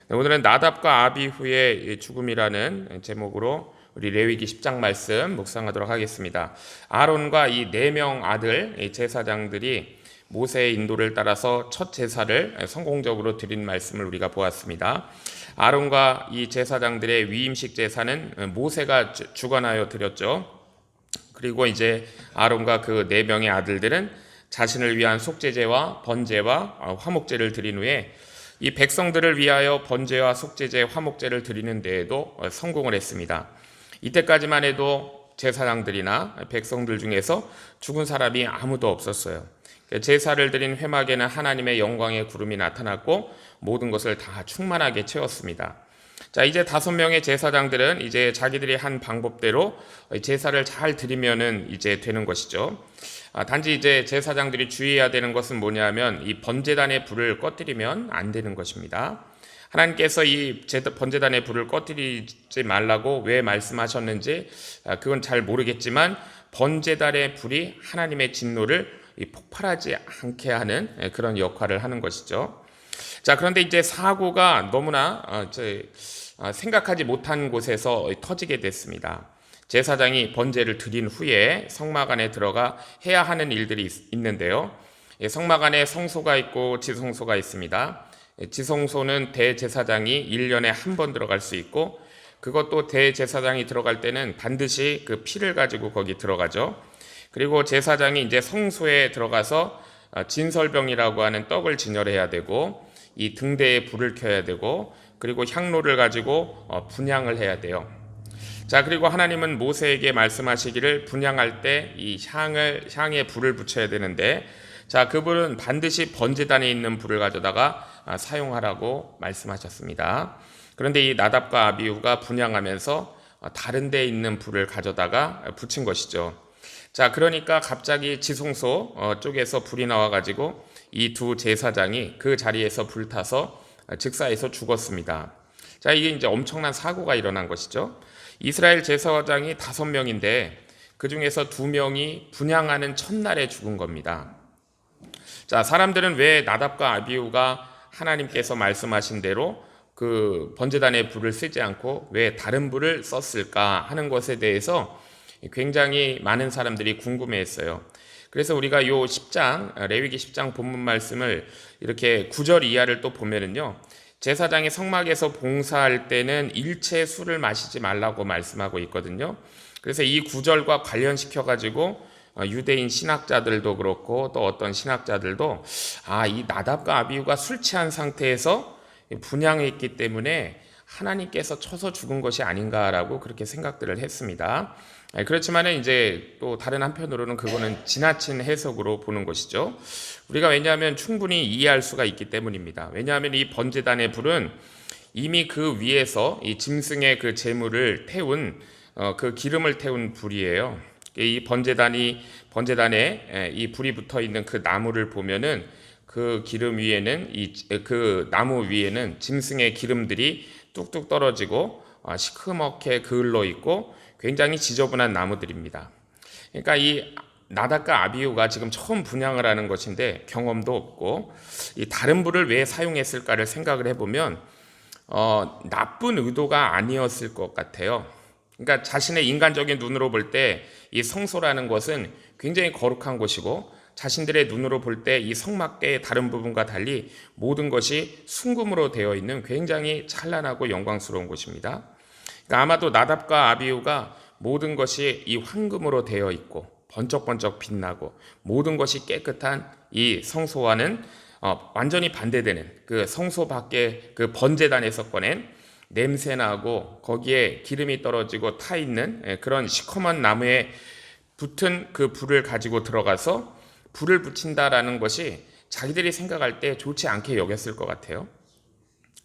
네, 오늘은 나답과 아비후의 죽음이라는 제목으로 우리 레위기 10장 말씀 묵상하도록 하겠습니다. 아론과 이 4명 아들 제사장들이 모세의 인도를 따라서 첫 제사를 성공적으로 드린 말씀을 우리가 보았습니다. 아론과 이 제사장들의 위임식 제사는 모세가 주관하여 드렸죠. 그리고 이제 아론과 그 4명의 아들들은 자신을 위한 속죄제와 번제와 화목제를 드린 후에 이 백성들을 위하여 번제와 속죄제, 화목제를 드리는 데에도 성공을 했습니다. 이때까지만 해도 제사장들이나 백성들 중에서 죽은 사람이 아무도 없었어요. 제사를 드린 회막에는 하나님의 영광의 구름이 나타났고 모든 것을 다 충만하게 채웠습니다. 자, 이제 5명의 제사장들은 이제 자기들이 한 방법대로 제사를 잘 드리면은 이제 되는 것이죠. 단지 이제 제사장들이 주의해야 되는 것은 뭐냐면 이 번제단의 불을 꺼뜨리면 안 되는 것입니다. 하나님께서 이 번제단의 불을 꺼뜨리지 말라고 왜 말씀하셨는지 그건 잘 모르겠지만 번제단의 불이 하나님의 진노를 폭발하지 않게 하는 그런 역할을 하는 것이죠. 자, 그런데 이제 사고가 너무나 생각하지 못한 곳에서 터지게 됐습니다. 제사장이 번제를 드린 후에 성막 안에 들어가 해야 하는 일들이 있는데요. 성막 안에 성소가 있고 지성소가 있습니다. 지성소는 대제사장이 1년에 한 번 들어갈 수 있고 그것도 대제사장이 들어갈 때는 반드시 그 피를 가지고 거기 들어가죠. 그리고 제사장이 이제 성소에 들어가서 진설병이라고 하는 떡을 진열해야 되고 이 등대에 불을 켜야 되고 그리고 향로를 가지고 분향을 해야 돼요. 자, 그리고 하나님은 모세에게 말씀하시기를 분향할 때 이 향에 불을 붙여야 되는데, 자, 그 불은 반드시 번제단에 있는 불을 가져다가 사용하라고 말씀하셨습니다. 그런데 이 나답과 아비후가 분향하면서 다른 데 있는 불을 가져다가 붙인 것이죠. 자, 그러니까 갑자기 지성소 쪽에서 불이 나와가지고 이 두 제사장이 그 자리에서 불타서 즉사에서 죽었습니다. 자, 이게 이제 엄청난 사고가 일어난 것이죠. 이스라엘 제사장이 5명인데 그 중에서 2명이 분향하는 첫날에 죽은 겁니다. 자, 사람들은 왜 나답과 아비후가 하나님께서 말씀하신 대로 그 번제단의 불을 쓰지 않고 왜 다른 불을 썼을까 하는 것에 대해서 굉장히 많은 사람들이 궁금해했어요. 그래서 우리가 요 10장 레위기 10장 본문 말씀을 이렇게 9절 이하를 또 보면은요. 제사장이 성막에서 봉사할 때는 일체 술을 마시지 말라고 말씀하고 있거든요. 그래서 이 구절과 관련시켜 가지고 유대인 신학자들도 그렇고 또 어떤 신학자들도 이 나답과 아비후가 술 취한 상태에서 분향했기 때문에 하나님께서 쳐서 죽은 것이 아닌가라고 그렇게 생각들을 했습니다. 그렇지만은 이제 또 다른 한편으로는 그거는 지나친 해석으로 보는 것이죠. 우리가 왜냐하면 충분히 이해할 수가 있기 때문입니다. 왜냐하면 이 번제단의 불은 이미 그 위에서 이 짐승의 그 제물을 태운 그 기름을 태운 불이에요. 이 번제단에 이 불이 붙어 있는 그 나무를 보면은 그 기름 위에는 그 나무 위에는 짐승의 기름들이 뚝뚝 떨어지고 시커멓게 그을러 있고 굉장히 지저분한 나무들입니다. 그러니까 이 나답과 아비후가 지금 처음 분향을 하는 것인데 경험도 없고 이 다른 불을 왜 사용했을까를 생각을 해보면 나쁜 의도가 아니었을 것 같아요. 그러니까 자신의 인간적인 눈으로 볼 때 이 성소라는 것은 굉장히 거룩한 곳이고 자신들의 눈으로 볼 때 이 성막계의 다른 부분과 달리 모든 것이 순금으로 되어 있는 굉장히 찬란하고 영광스러운 곳입니다. 그러니까 아마도 나답과 아비후가 모든 것이 이 황금으로 되어 있고 번쩍번쩍 빛나고 모든 것이 깨끗한 이 성소와는 완전히 반대되는 그 성소 밖에 그 번제단에서 꺼낸 냄새나고 거기에 기름이 떨어지고 타 있는 그런 시커먼 나무에 붙은 그 불을 가지고 들어가서 불을 붙인다라는 것이 자기들이 생각할 때 좋지 않게 여겼을 것 같아요.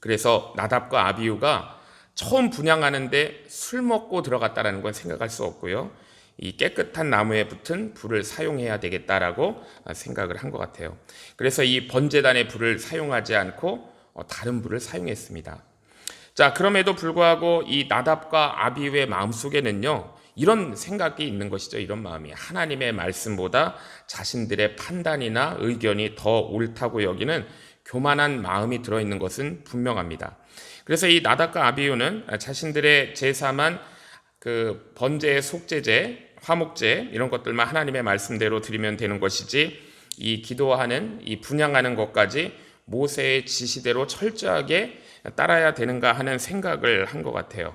그래서 나답과 아비후가 처음 분향하는데 술 먹고 들어갔다라는 건 생각할 수 없고요. 이 깨끗한 나무에 붙은 불을 사용해야 되겠다라고 생각을 한 것 같아요. 그래서 이 번제단의 불을 사용하지 않고 다른 불을 사용했습니다. 자, 그럼에도 불구하고 이 나답과 아비후의 마음속에는요. 이런 생각이 있는 것이죠. 이런 마음이 하나님의 말씀보다 자신들의 판단이나 의견이 더 옳다고 여기는 교만한 마음이 들어있는 것은 분명합니다. 그래서 이 나답과 아비후는 자신들의 제사만 그 번제, 속제제, 화목제 이런 것들만 하나님의 말씀대로 드리면 되는 것이지 이 기도하는, 이 분향하는 것까지 모세의 지시대로 철저하게 따라야 되는가 하는 생각을 한 것 같아요.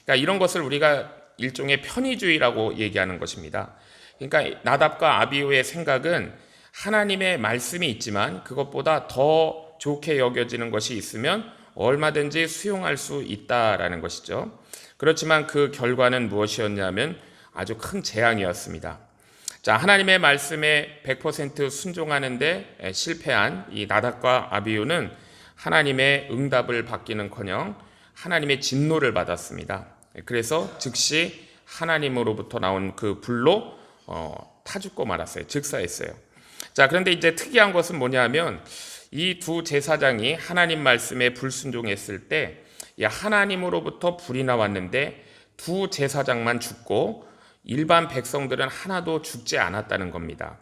그러니까 이런 것을 우리가 일종의 편의주의라고 얘기하는 것입니다. 그러니까 나답과 아비후의 생각은 하나님의 말씀이 있지만 그것보다 더 좋게 여겨지는 것이 있으면 얼마든지 수용할 수 있다라는 것이죠. 그렇지만 그 결과는 무엇이었냐면 아주 큰 재앙이었습니다. 자, 하나님의 말씀에 100% 순종하는데 실패한 이 나답과 아비후는 하나님의 응답을 받기는커녕 하나님의 진노를 받았습니다. 그래서 즉시 하나님으로부터 나온 그 불로 타 죽고 말았어요. 즉사했어요. 자, 그런데 이제 특이한 것은 뭐냐면 이 두 제사장이 하나님 말씀에 불순종했을 때 하나님으로부터 불이 나왔는데 두 제사장만 죽고 일반 백성들은 하나도 죽지 않았다는 겁니다.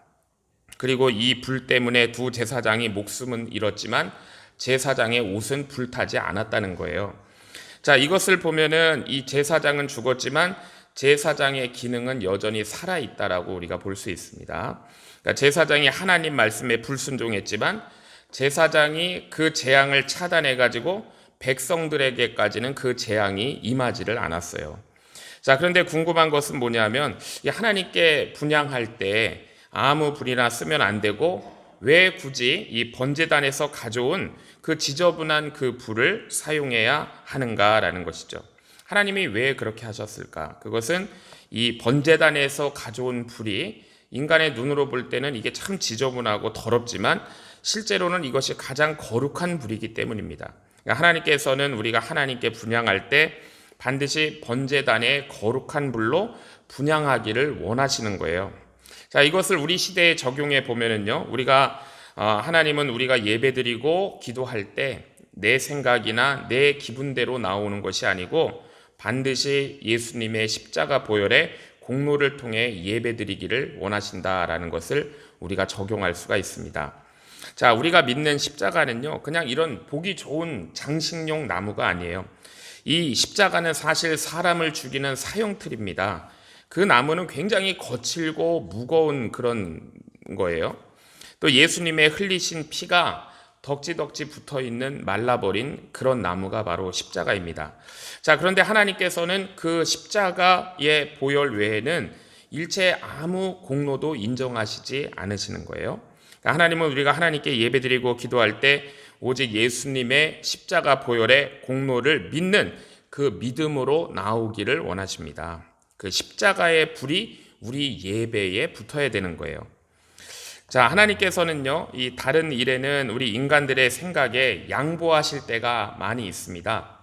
그리고 이 불 때문에 두 제사장이 목숨은 잃었지만 제사장의 옷은 불타지 않았다는 거예요. 자, 이것을 보면은 이 제사장은 죽었지만 제사장의 기능은 여전히 살아있다라고 우리가 볼 수 있습니다. 그러니까 제사장이 하나님 말씀에 불순종했지만 제사장이 그 재앙을 차단해가지고 백성들에게까지는 그 재앙이 임하지를 않았어요. 자, 그런데 궁금한 것은 뭐냐면 하나님께 분향할 때 아무 불이나 쓰면 안 되고 왜 굳이 이 번제단에서 가져온 그 지저분한 그 불을 사용해야 하는가라는 것이죠. 하나님이 왜 그렇게 하셨을까? 그것은 이 번제단에서 가져온 불이 인간의 눈으로 볼 때는 이게 참 지저분하고 더럽지만 실제로는 이것이 가장 거룩한 불이기 때문입니다. 그러니까 하나님께서는 우리가 하나님께 분향할 때 반드시 번제단의 거룩한 불로 분향하기를 원하시는 거예요. 자, 이것을 우리 시대에 적용해 보면은요, 하나님은 우리가 예배드리고 기도할 때 내 생각이나 내 기분대로 나오는 것이 아니고 반드시 예수님의 십자가 보혈의 공로를 통해 예배드리기를 원하신다라는 것을 우리가 적용할 수가 있습니다. 자, 우리가 믿는 십자가는요, 그냥 이런 보기 좋은 장식용 나무가 아니에요. 이 십자가는 사실 사람을 죽이는 사형틀입니다. 그 나무는 굉장히 거칠고 무거운 그런 거예요. 또 예수님의 흘리신 피가 덕지덕지 붙어있는 말라버린 그런 나무가 바로 십자가입니다. 자, 그런데 하나님께서는 그 십자가의 보혈 외에는 일체 아무 공로도 인정하시지 않으시는 거예요. 그러니까 하나님은 우리가 하나님께 예배드리고 기도할 때 오직 예수님의 십자가 보혈의 공로를 믿는 그 믿음으로 나오기를 원하십니다. 그 십자가의 불이 우리 예배에 붙어야 되는 거예요. 자, 하나님께서는요, 이 다른 일에는 우리 인간들의 생각에 양보하실 때가 많이 있습니다.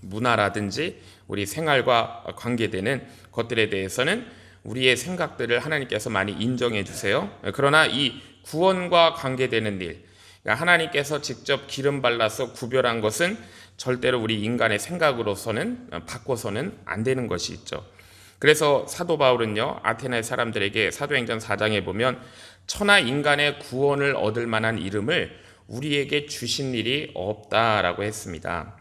문화라든지 우리 생활과 관계되는 것들에 대해서는 우리의 생각들을 하나님께서 많이 인정해 주세요. 그러나 이 구원과 관계되는 일, 하나님께서 직접 기름 발라서 구별한 것은 절대로 우리 인간의 생각으로서는 바꿔서는 안 되는 것이 있죠. 그래서 사도 바울은요, 아테네 사람들에게 사도행전 4장에 보면 천하 인간의 구원을 얻을 만한 이름을 우리에게 주신 일이 없다라고 했습니다.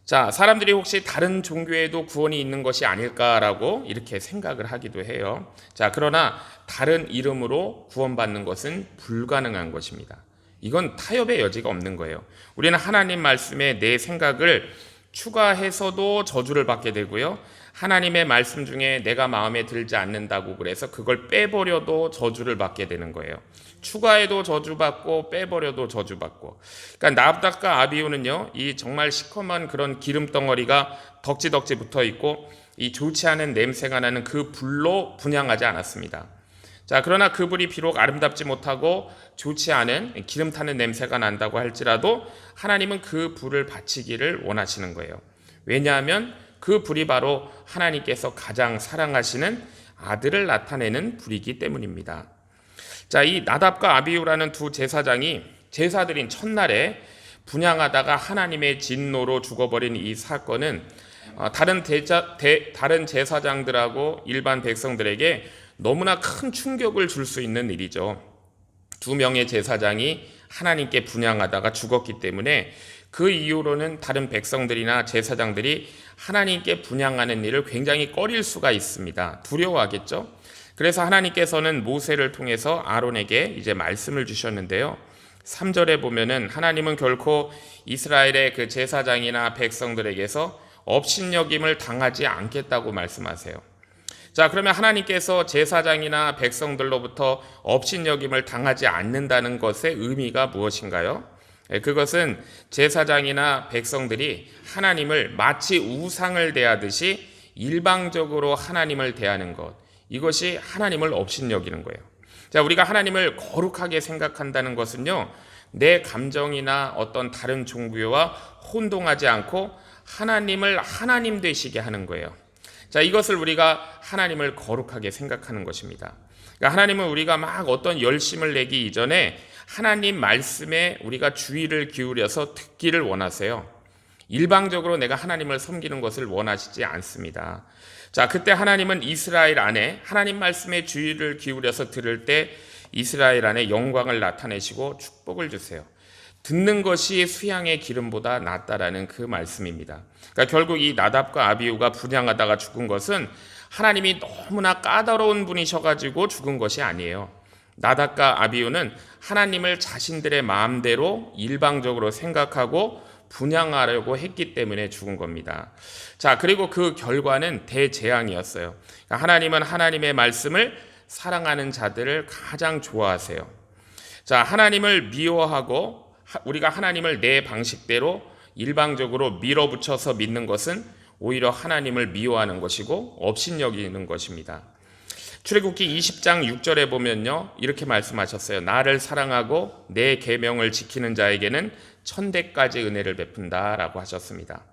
자, 사람들이 혹시 다른 종교에도 구원이 있는 것이 아닐까라고 이렇게 생각을 하기도 해요. 자, 그러나 다른 이름으로 구원받는 것은 불가능한 것입니다. 이건 타협의 여지가 없는 거예요. 우리는 하나님 말씀에 내 생각을 추가해서도 저주를 받게 되고요. 하나님의 말씀 중에 내가 마음에 들지 않는다고 그래서 그걸 빼버려도 저주를 받게 되는 거예요. 추가해도 저주받고 빼버려도 저주받고. 그러니까 나답과 아비후는요, 이 정말 시커먼 그런 기름덩어리가 덕지덕지 붙어 있고 이 좋지 않은 냄새가 나는 그 불로 분향하지 않았습니다. 자, 그러나 그 불이 비록 아름답지 못하고 좋지 않은 기름 타는 냄새가 난다고 할지라도 하나님은 그 불을 바치기를 원하시는 거예요. 왜냐하면 그 불이 바로 하나님께서 가장 사랑하시는 아들을 나타내는 불이기 때문입니다. 자, 이 나답과 아비후라는 두 제사장이 제사드린 첫날에 분향하다가 하나님의 진노로 죽어버린 이 사건은 다른 제사장들하고 일반 백성들에게 너무나 큰 충격을 줄 수 있는 일이죠. 두 명의 제사장이 하나님께 분향하다가 죽었기 때문에 그 이후로는 다른 백성들이나 제사장들이 하나님께 분향하는 일을 굉장히 꺼릴 수가 있습니다. 두려워하겠죠. 그래서 하나님께서는 모세를 통해서 아론에게 이제 말씀을 주셨는데요. 3절에 보면은 하나님은 결코 이스라엘의 그 제사장이나 백성들에게서 업신여김을 당하지 않겠다고 말씀하세요. 자, 그러면 하나님께서 제사장이나 백성들로부터 업신여김을 당하지 않는다는 것의 의미가 무엇인가요? 그것은 제사장이나 백성들이 하나님을 마치 우상을 대하듯이 일방적으로 하나님을 대하는 것, 이것이 하나님을 업신여기는 거예요. 자, 우리가 하나님을 거룩하게 생각한다는 것은요, 내 감정이나 어떤 다른 종교와 혼동하지 않고 하나님을 하나님 되시게 하는 거예요. 자, 이것을 우리가 하나님을 거룩하게 생각하는 것입니다. 그러니까 하나님은 우리가 막 어떤 열심을 내기 이전에 하나님 말씀에 우리가 주의를 기울여서 듣기를 원하세요. 일방적으로 내가 하나님을 섬기는 것을 원하시지 않습니다. 자, 그때 하나님은 이스라엘 안에 하나님 말씀에 주의를 기울여서 들을 때 이스라엘 안에 영광을 나타내시고 축복을 주세요. 듣는 것이 수양의 기름보다 낫다라는 그 말씀입니다. 그러니까 결국 이 나답과 아비후가 분향하다가 죽은 것은 하나님이 너무나 까다로운 분이셔가지고 죽은 것이 아니에요. 나답과 아비후는 하나님을 자신들의 마음대로 일방적으로 생각하고 분향하려고 했기 때문에 죽은 겁니다. 자, 그리고 그 결과는 대재앙이었어요. 그러니까 하나님은 하나님의 말씀을 사랑하는 자들을 가장 좋아하세요. 자, 하나님을 미워하고 우리가 하나님을 내 방식대로 일방적으로 밀어붙여서 믿는 것은 오히려 하나님을 미워하는 것이고 업신여기는 것입니다. 출애굽기 20장 6절에 보면요, 이렇게 말씀하셨어요. 나를 사랑하고 내 계명을 지키는 자에게는 천대까지 은혜를 베푼다라고 하셨습니다.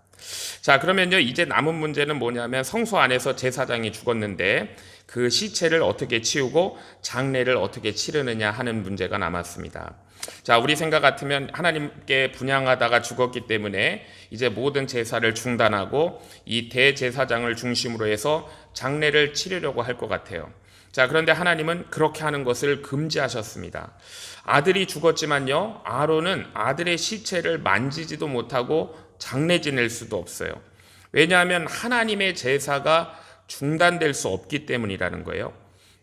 자, 그러면요, 이제 남은 문제는 뭐냐면 성소 안에서 제사장이 죽었는데 그 시체를 어떻게 치우고 장례를 어떻게 치르느냐 하는 문제가 남았습니다. 자, 우리 생각 같으면 하나님께 분향하다가 죽었기 때문에 이제 모든 제사를 중단하고 이 대제사장을 중심으로 해서 장례를 치르려고 할 것 같아요. 자, 그런데 하나님은 그렇게 하는 것을 금지하셨습니다. 아들이 죽었지만요, 아론은 아들의 시체를 만지지도 못하고 장례 지낼 수도 없어요. 왜냐하면 하나님의 제사가 중단될 수 없기 때문이라는 거예요.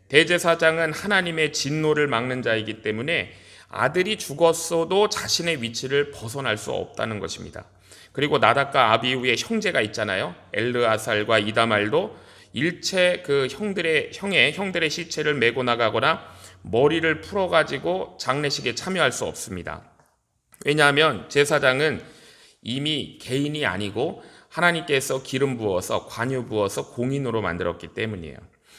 대제사장은 하나님의 진노를 막는 자이기 때문에 아들이 죽었어도 자신의 위치를 벗어날 수 없다는 것입니다. 그리고 나답과 아비후의 형제가 있잖아요. 엘르아살과 이다말도 일체 그 형들의 시체를 메고 나가거나 머리를 풀어가지고 장례식에 참여할 수 없습니다. 왜냐하면 제사장은 이미 개인이 아니고 하나님께서 기름 부어서 관유 부어서 공인으로 만들었기 때문이에요.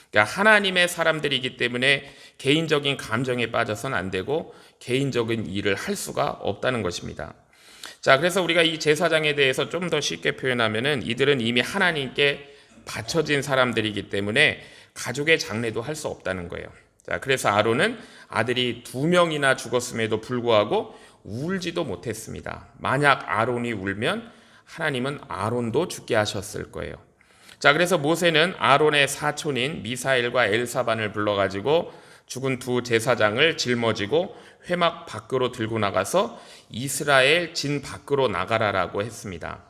그러니까 하나님의 사람들이기 때문에 개인적인 감정에 빠져서는 안 되고 개인적인 일을 할 수가 없다는 것입니다. 자, 그래서 우리가 이 제사장에 대해서 좀 더 쉽게 표현하면은 이들은 이미 하나님께 바쳐진 사람들이기 때문에 가족의 장례도 할 수 없다는 거예요. 자, 그래서 아론은 아들이 2명이나 죽었음에도 불구하고 울지도 못했습니다. 만약 아론이 울면 하나님은 아론도 죽게 하셨을 거예요. 자, 그래서 모세는 아론의 사촌인 미사엘과 엘사반을 불러가지고 죽은 두 제사장을 짊어지고 회막 밖으로 들고 나가서 이스라엘 진 밖으로 나가라라고 했습니다.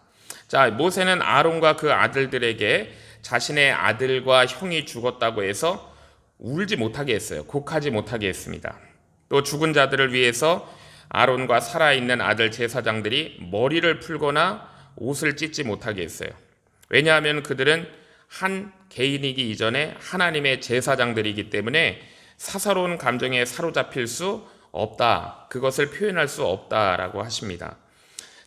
자, 모세는 아론과 그 아들들에게 자신의 아들과 형이 죽었다고 해서 울지 못하게 했어요. 곡하지 못하게 했습니다. 또 죽은 자들을 위해서 아론과 살아있는 아들 제사장들이 머리를 풀거나 옷을 찢지 못하게 했어요. 왜냐하면 그들은 한 개인이기 이전에 하나님의 제사장들이기 때문에 사사로운 감정에 사로잡힐 수 없다. 그것을 표현할 수 없다라고 하십니다.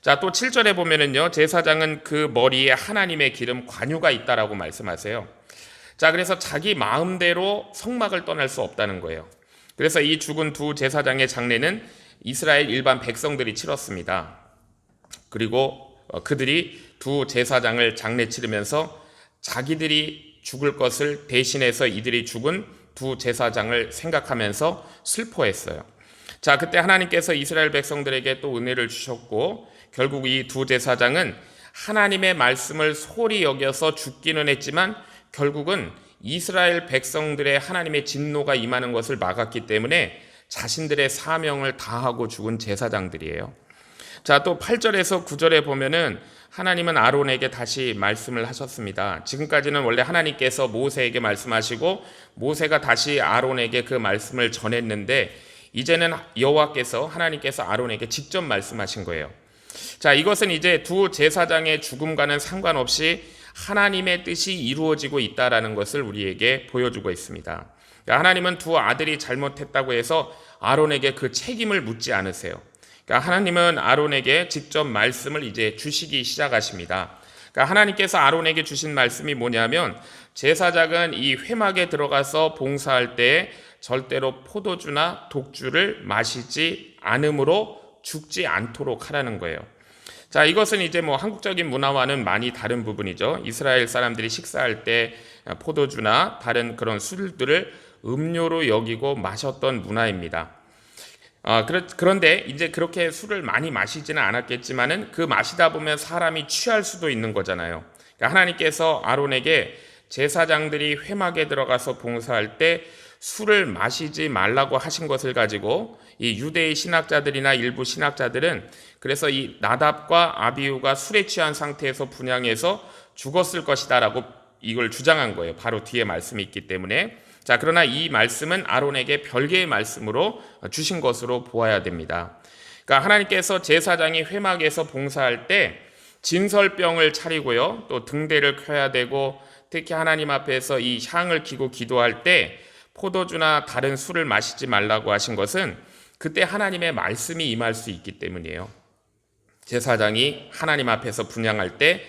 자, 또 7절에 보면은요, 제사장은 그 머리에 하나님의 기름 관유가 있다라고 말씀하세요. 자, 그래서 자기 마음대로 성막을 떠날 수 없다는 거예요. 그래서 이 죽은 두 제사장의 장례는 이스라엘 일반 백성들이 치렀습니다. 그리고 그들이 두 제사장을 장례 치르면서 자기들이 죽을 것을 대신해서 이들이 죽은 두 제사장을 생각하면서 슬퍼했어요. 자, 그때 하나님께서 이스라엘 백성들에게 또 은혜를 주셨고 결국 이 두 제사장은 하나님의 말씀을 소홀히 여겨서 죽기는 했지만 결국은 이스라엘 백성들의 하나님의 진노가 임하는 것을 막았기 때문에 자신들의 사명을 다하고 죽은 제사장들이에요. 자, 또 8절에서 9절에 보면은 하나님은 아론에게 다시 말씀을 하셨습니다. 지금까지는 원래 하나님께서 모세에게 말씀하시고 모세가 다시 아론에게 그 말씀을 전했는데 이제는 여호와께서 하나님께서 아론에게 직접 말씀하신 거예요. 자, 이것은 이제 두 제사장의 죽음과는 상관없이 하나님의 뜻이 이루어지고 있다라는 것을 우리에게 보여주고 있습니다. 그러니까 하나님은 두 아들이 잘못했다고 해서 아론에게 그 책임을 묻지 않으세요. 그러니까 하나님은 아론에게 직접 말씀을 이제 주시기 시작하십니다. 그러니까 하나님께서 아론에게 주신 말씀이 뭐냐면 제사장은 이 회막에 들어가서 봉사할 때 절대로 포도주나 독주를 마시지 않으므로 죽지 않도록 하라는 거예요. 자, 이것은 이제 뭐 한국적인 문화와는 많이 다른 부분이죠. 이스라엘 사람들이 식사할 때 포도주나 다른 그런 술들을 음료로 여기고 마셨던 문화입니다. 그런데 이제 그렇게 술을 많이 마시지는 않았겠지만은 그 마시다 보면 사람이 취할 수도 있는 거잖아요. 그러니까 하나님께서 아론에게 제사장들이 회막에 들어가서 봉사할 때 술을 마시지 말라고 하신 것을 가지고 이 유대의 신학자들이나 일부 신학자들은 그래서 이 나답과 아비후가 술에 취한 상태에서 분향해서 죽었을 것이다라고 이걸 주장한 거예요. 바로 뒤에 말씀이 있기 때문에. 자, 그러나 이 말씀은 아론에게 별개의 말씀으로 주신 것으로 보아야 됩니다. 그러니까 하나님께서 제사장이 회막에서 봉사할 때 진설병을 차리고요, 또 등대를 켜야 되고 특히 하나님 앞에서 이 향을 키고 기도할 때 포도주나 다른 술을 마시지 말라고 하신 것은 그때 하나님의 말씀이 임할 수 있기 때문이에요. 제사장이 하나님 앞에서 분향할 때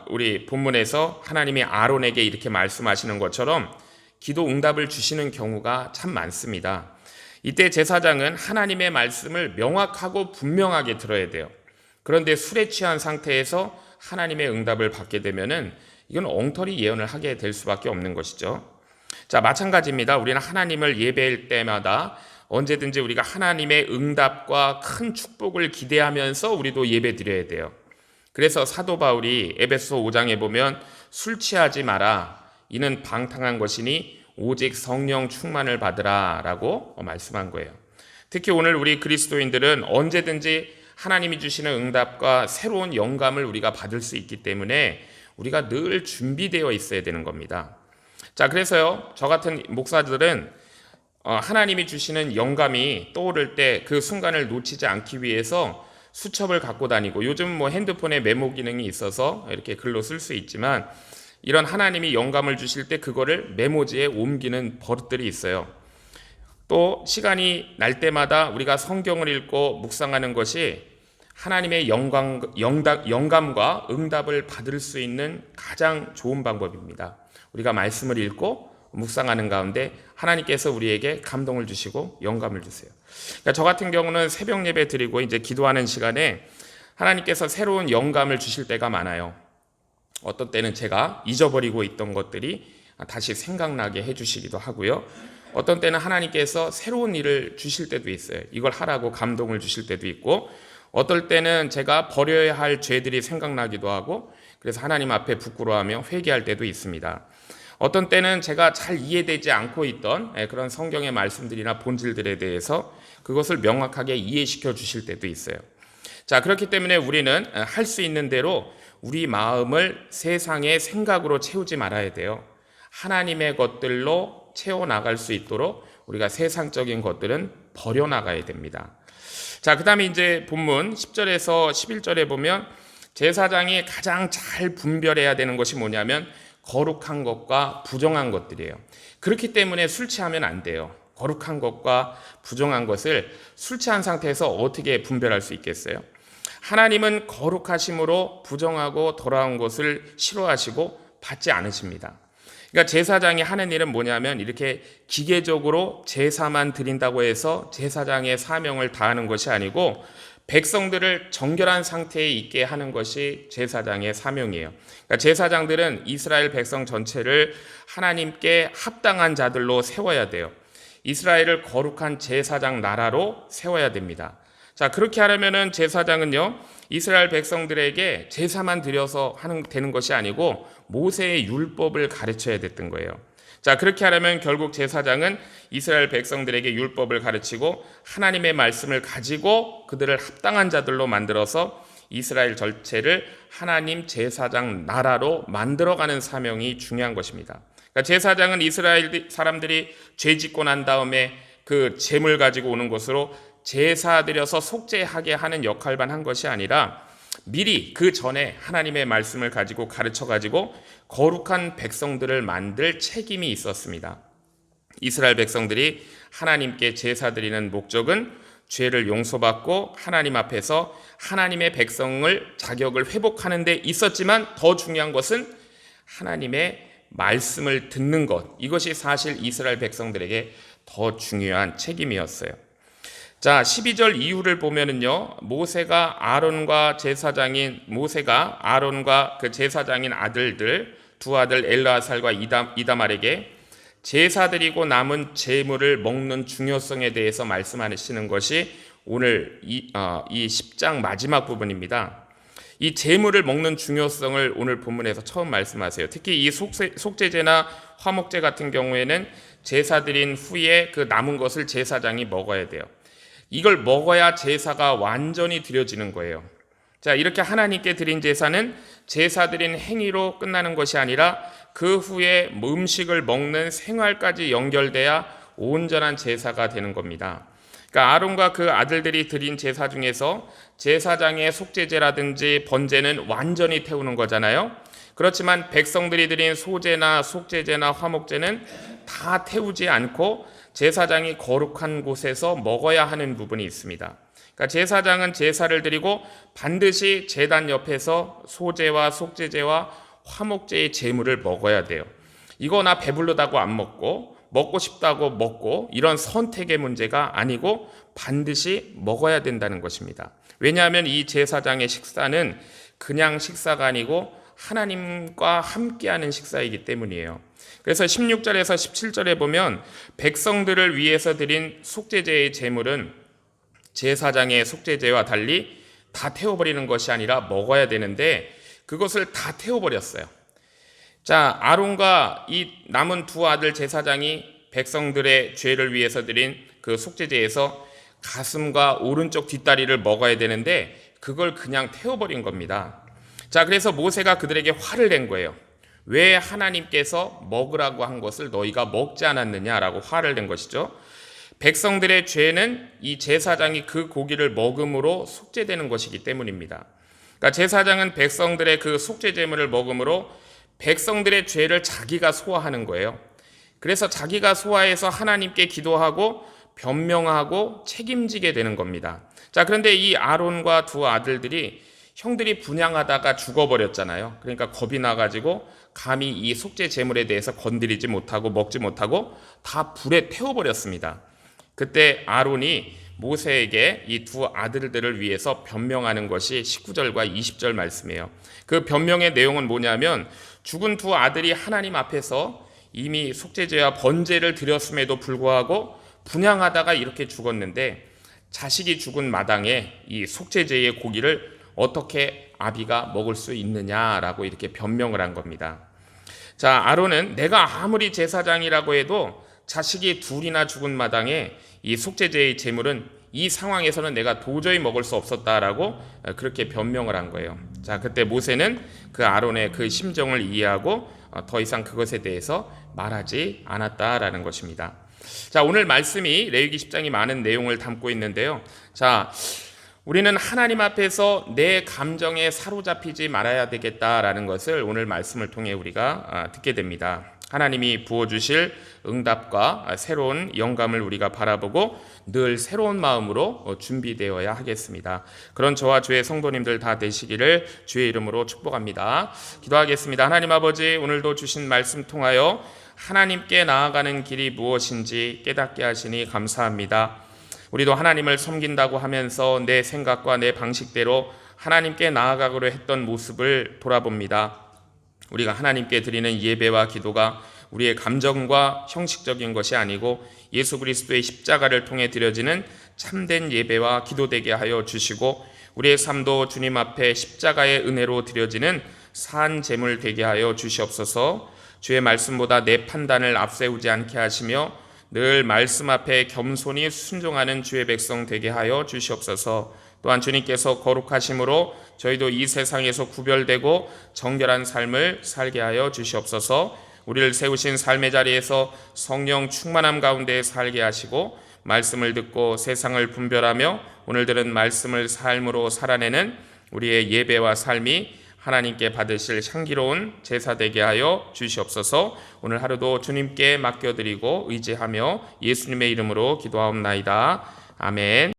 우리 본문에서 하나님이 아론에게 이렇게 말씀하시는 것처럼 기도 응답을 주시는 경우가 참 많습니다. 이때 제사장은 하나님의 말씀을 명확하고 분명하게 들어야 돼요. 그런데 술에 취한 상태에서 하나님의 응답을 받게 되면은 이건 엉터리 예언을 하게 될 수밖에 없는 것이죠. 자, 마찬가지입니다. 우리는 하나님을 예배할 때마다 언제든지 우리가 하나님의 응답과 큰 축복을 기대하면서 우리도 예배 드려야 돼요. 그래서 사도 바울이 에베소 5장에 보면 술 취하지 마라. 이는 방탕한 것이니 오직 성령 충만을 받으라 라고 말씀한 거예요. 특히 오늘 우리 그리스도인들은 언제든지 하나님이 주시는 응답과 새로운 영감을 우리가 받을 수 있기 때문에 우리가 늘 준비되어 있어야 되는 겁니다. 자, 그래서요, 저 같은 목사들은 하나님이 주시는 영감이 떠오를 때 그 순간을 놓치지 않기 위해서 수첩을 갖고 다니고, 요즘 뭐 핸드폰에 메모 기능이 있어서 이렇게 글로 쓸 수 있지만 이런 하나님이 영감을 주실 때 그거를 메모지에 옮기는 버릇들이 있어요. 또 시간이 날 때마다 우리가 성경을 읽고 묵상하는 것이 하나님의 영감과 응답을 받을 수 있는 가장 좋은 방법입니다. 우리가 말씀을 읽고 묵상하는 가운데 하나님께서 우리에게 감동을 주시고 영감을 주세요. 그러니까 저 같은 경우는 새벽 예배 드리고 이제 기도하는 시간에 하나님께서 새로운 영감을 주실 때가 많아요. 어떤 때는 제가 잊어버리고 있던 것들이 다시 생각나게 해주시기도 하고요. 어떤 때는 하나님께서 새로운 일을 주실 때도 있어요. 이걸 하라고 감동을 주실 때도 있고, 어떨 때는 제가 버려야 할 죄들이 생각나기도 하고, 그래서 하나님 앞에 부끄러워하며 회개할 때도 있습니다. 어떤 때는 제가 잘 이해되지 않고 있던 그런 성경의 말씀들이나 본질들에 대해서 그것을 명확하게 이해시켜 주실 때도 있어요. 자, 그렇기 때문에 우리는 할 수 있는 대로 우리 마음을 세상의 생각으로 채우지 말아야 돼요. 하나님의 것들로 채워나갈 수 있도록 우리가 세상적인 것들은 버려나가야 됩니다. 자, 그 다음에 이제 본문 10절에서 11절에 보면 제사장이 가장 잘 분별해야 되는 것이 뭐냐면 거룩한 것과 부정한 것들이에요. 그렇기 때문에 술 취하면 안 돼요. 거룩한 것과 부정한 것을 술 취한 상태에서 어떻게 분별할 수 있겠어요? 하나님은 거룩하심으로 부정하고 더러운 것을 싫어하시고 받지 않으십니다. 그러니까 제사장이 하는 일은 뭐냐면 이렇게 기계적으로 제사만 드린다고 해서 제사장의 사명을 다하는 것이 아니고 백성들을 정결한 상태에 있게 하는 것이 제사장의 사명이에요. 그러니까 제사장들은 이스라엘 백성 전체를 하나님께 합당한 자들로 세워야 돼요. 이스라엘을 거룩한 제사장 나라로 세워야 됩니다. 자, 그렇게 하려면은 제사장은요, 이스라엘 백성들에게 제사만 드려서 되는 것이 아니고 모세의 율법을 가르쳐야 됐던 거예요. 자, 그렇게 하려면 결국 제사장은 이스라엘 백성들에게 율법을 가르치고 하나님의 말씀을 가지고 그들을 합당한 자들로 만들어서 이스라엘 전체를 하나님 제사장 나라로 만들어가는 사명이 중요한 것입니다. 그러니까 제사장은 이스라엘 사람들이 죄 짓고 난 다음에 그 제물 가지고 오는 것으로 제사 드려서 속죄하게 하는 역할만 한 것이 아니라 미리 그 전에 하나님의 말씀을 가지고 가르쳐 가지고 거룩한 백성들을 만들 책임이 있었습니다. 이스라엘 백성들이 하나님께 제사 드리는 목적은 죄를 용서받고 하나님 앞에서 하나님의 백성을 자격을 회복하는 데 있었지만 더 중요한 것은 하나님의 말씀을 듣는 것, 이것이 사실 이스라엘 백성들에게 더 중요한 책임이었어요. 자, 12절 이후를 보면은요, 모세가 아론과 그 제사장인 아들들, 두 아들 엘르아살과 이다말에게 제사 드리고 남은 제물을 먹는 중요성에 대해서 말씀하시는 것이 오늘 이 10장 마지막 부분입니다. 이 제물을 먹는 중요성을 오늘 본문에서 처음 말씀하세요. 특히 이 속죄제나 화목제 같은 경우에는 제사 드린 후에 그 남은 것을 제사장이 먹어야 돼요. 이걸 먹어야 제사가 완전히 드려지는 거예요. 자, 이렇게 하나님께 드린 제사는 제사 드린 행위로 끝나는 것이 아니라 그 후에 음식을 먹는 생활까지 연결돼야 온전한 제사가 되는 겁니다. 그러니까 아론과 그 아들들이 드린 제사 중에서 제사장의 속죄제라든지 번제는 완전히 태우는 거잖아요. 그렇지만 백성들이 드린 소제나 속죄제나 화목제는 다 태우지 않고 제사장이 거룩한 곳에서 먹어야 하는 부분이 있습니다. 그러니까 제사장은 제사를 드리고 반드시 제단 옆에서 소제와 속죄제와 화목제의 제물을 먹어야 돼요. 이거 나 배불르다고 안 먹고 먹고 싶다고 먹고 이런 선택의 문제가 아니고 반드시 먹어야 된다는 것입니다. 왜냐하면 이 제사장의 식사는 그냥 식사가 아니고 하나님과 함께하는 식사이기 때문이에요. 그래서 16절에서 17절에 보면 백성들을 위해서 드린 속죄제의 제물은 제사장의 속죄제와 달리 다 태워버리는 것이 아니라 먹어야 되는데 그것을 다 태워버렸어요. 자, 아론과 이 남은 두 아들 제사장이 백성들의 죄를 위해서 드린 그 속죄제에서 가슴과 오른쪽 뒷다리를 먹어야 되는데 그걸 그냥 태워버린 겁니다. 자, 그래서 모세가 그들에게 화를 낸 거예요. 왜 하나님께서 먹으라고 한 것을 너희가 먹지 않았느냐라고 화를 낸 것이죠. 백성들의 죄는 이 제사장이 그 고기를 먹음으로 속죄되는 것이기 때문입니다. 그러니까 제사장은 백성들의 그 속죄제물을 먹음으로 백성들의 죄를 자기가 소화하는 거예요. 그래서 자기가 소화해서 하나님께 기도하고 변명하고 책임지게 되는 겁니다. 자, 그런데 이 아론과 두 아들들이 형들이 분향하다가 죽어버렸잖아요. 그러니까 겁이 나가지고 감히 이 속죄 제물에 대해서 건드리지 못하고 먹지 못하고 다 불에 태워버렸습니다. 그때 아론이 모세에게 이 두 아들들을 위해서 변명하는 것이 19절과 20절 말씀이에요. 그 변명의 내용은 뭐냐면 죽은 두 아들이 하나님 앞에서 이미 속죄제와 번제를 드렸음에도 불구하고 분향하다가 이렇게 죽었는데 자식이 죽은 마당에 이 속죄제의 고기를 어떻게 아비가 먹을 수 있느냐라고 이렇게 변명을 한 겁니다. 자, 아론은 내가 아무리 제사장이라고 해도 자식이 둘이나 죽은 마당에 이 속죄제의 제물은 이 상황에서는 내가 도저히 먹을 수 없었다라고 그렇게 변명을 한 거예요. 자, 그때 모세는 그 아론의 그 심정을 이해하고 더 이상 그것에 대해서 말하지 않았다라는 것입니다. 자, 오늘 말씀이 레위기 10장이 많은 내용을 담고 있는데요. 자, 우리는 하나님 앞에서 내 감정에 사로잡히지 말아야 되겠다라는 것을 오늘 말씀을 통해 우리가 듣게 됩니다. 하나님이 부어주실 응답과 새로운 영감을 우리가 바라보고 늘 새로운 마음으로 준비되어야 하겠습니다. 그런 저와 주의 성도님들 다 되시기를 주의 이름으로 축복합니다. 기도하겠습니다. 하나님 아버지, 오늘도 주신 말씀 통하여 하나님께 나아가는 길이 무엇인지 깨닫게 하시니 감사합니다. 우리도 하나님을 섬긴다고 하면서 내 생각과 내 방식대로 하나님께 나아가기로 했던 모습을 돌아봅니다. 우리가 하나님께 드리는 예배와 기도가 우리의 감정과 형식적인 것이 아니고 예수 그리스도의 십자가를 통해 드려지는 참된 예배와 기도되게 하여 주시고 우리의 삶도 주님 앞에 십자가의 은혜로 드려지는 산 제물 되게 하여 주시옵소서. 주의 말씀보다 내 판단을 앞세우지 않게 하시며 늘 말씀 앞에 겸손히 순종하는 주의 백성 되게 하여 주시옵소서. 또한 주님께서 거룩하심으로 저희도 이 세상에서 구별되고 정결한 삶을 살게 하여 주시옵소서. 우리를 세우신 삶의 자리에서 성령 충만함 가운데 살게 하시고 말씀을 듣고 세상을 분별하며 오늘 들은 말씀을 삶으로 살아내는 우리의 예배와 삶이 하나님께 받으실 향기로운 제사 되게 하여 주시옵소서. 오늘 하루도 주님께 맡겨드리고 의지하며 예수님의 이름으로 기도하옵나이다. 아멘.